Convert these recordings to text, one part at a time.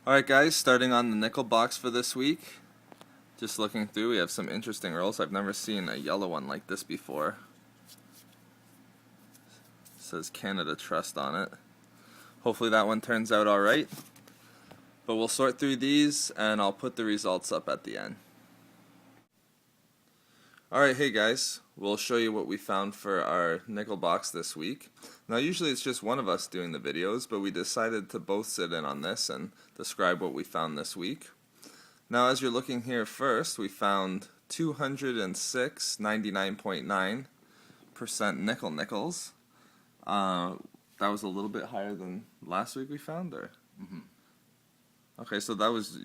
Alright guys, starting on the nickel box for this week. Just looking through, we have some interesting rolls. I've never seen a yellow one like this before. It says Canada Trust on it. Hopefully that one turns out alright. But we'll sort through these and I'll put the results up at the end. Alright, hey guys, we'll show you what we found for our nickel box this week. Now usually it's just one of us doing the videos, but we decided to both sit in on this and describe what we found this week. Now as you're looking here first, we found 206 99.9% nickel nickels. That was a little bit higher than last week we found, or? Okay, so that was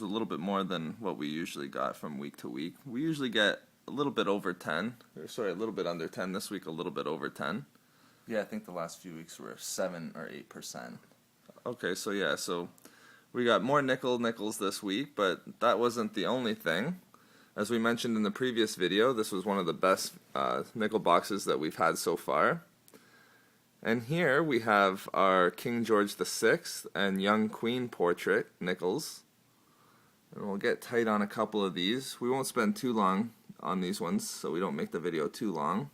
a little bit more than what we usually got from week to week. We usually get a little bit over 10, or sorry, a little bit under 10. This week a little bit over 10. Yeah, I think the last few weeks were 7 or 8%. Okay, so yeah, so we got more nickels this week, but that wasn't the only thing. As we mentioned in the previous video, this was one of the best nickel boxes that we've had so far. And here we have our King George VI and Young Queen portrait nickels. And we'll get tight on a couple of these. We won't spend too long on these ones so we don't make the video too long.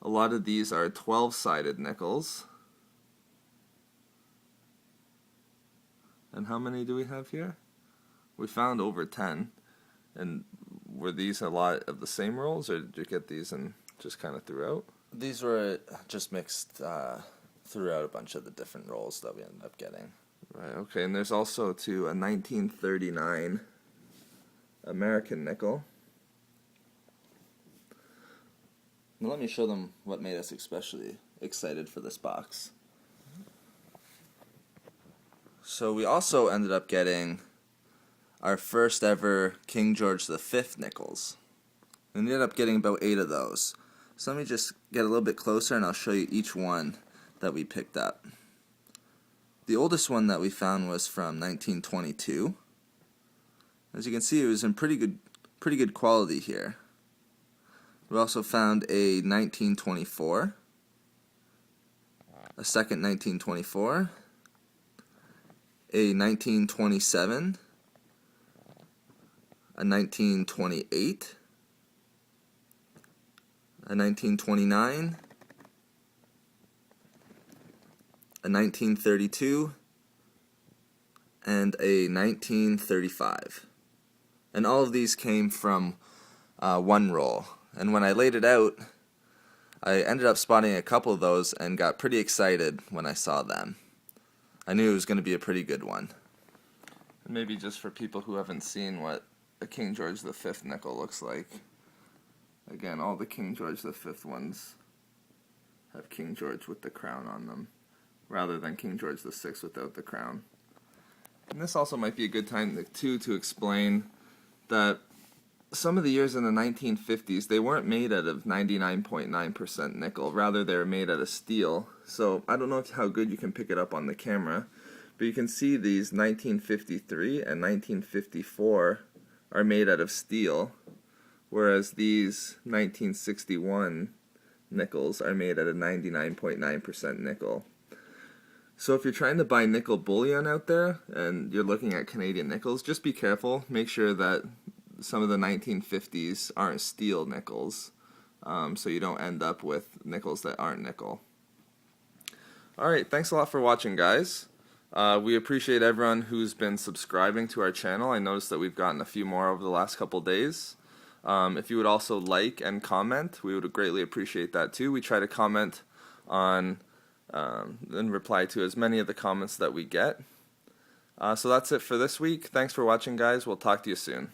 A lot of these are 12-sided nickels. And how many do we have here? We found over 10. And were these a lot of the same rolls, or did you get these and just kind of throughout? These were just mixed throughout a bunch of the different rolls that we ended up getting. Right, okay, and there's also a 1939 American nickel. Now let me show them what made us especially excited for this box. So we also ended up getting our first ever King George V nickels. We ended up getting about 8 of those. So let me just get a little bit closer and I'll show you each one that we picked up. The oldest one that we found was from 1922. As you can see, it was in pretty good quality here. We also found a 1924, a second 1924, a 1927, a 1928, a 1929, a 1932, and a 1935. And all of these came from one roll. And when I laid it out, I ended up spotting a couple of those and got pretty excited when I saw them. I knew it was going to be a pretty good one. And maybe just for people who haven't seen what a King George V nickel looks like. Again, all the King George V ones have King George with the crown on them, rather than King George VI without the crown. And this also might be a good time to explain that some of the years in the 1950s, they weren't made out of 99.9% nickel. Rather, they were made out of steel. So I don't know how good you can pick it up on the camera, but you can see these 1953 and 1954 are made out of steel, whereas these 1961 nickels are made out of 99.9% nickel. So if you're trying to buy nickel bullion out there and you're looking at Canadian nickels, just be careful. Make sure that some of the 1950s aren't steel nickels, so you don't end up with nickels that aren't nickel. Alright, thanks a lot for watching, guys. We appreciate everyone who's been subscribing to our channel. I noticed that we've gotten a few more over the last couple days. If you would also like and comment, we would greatly appreciate that too. We try to comment on and reply to as many of the comments that we get. So that's it for this week. Thanks for watching, guys. We'll talk to you soon.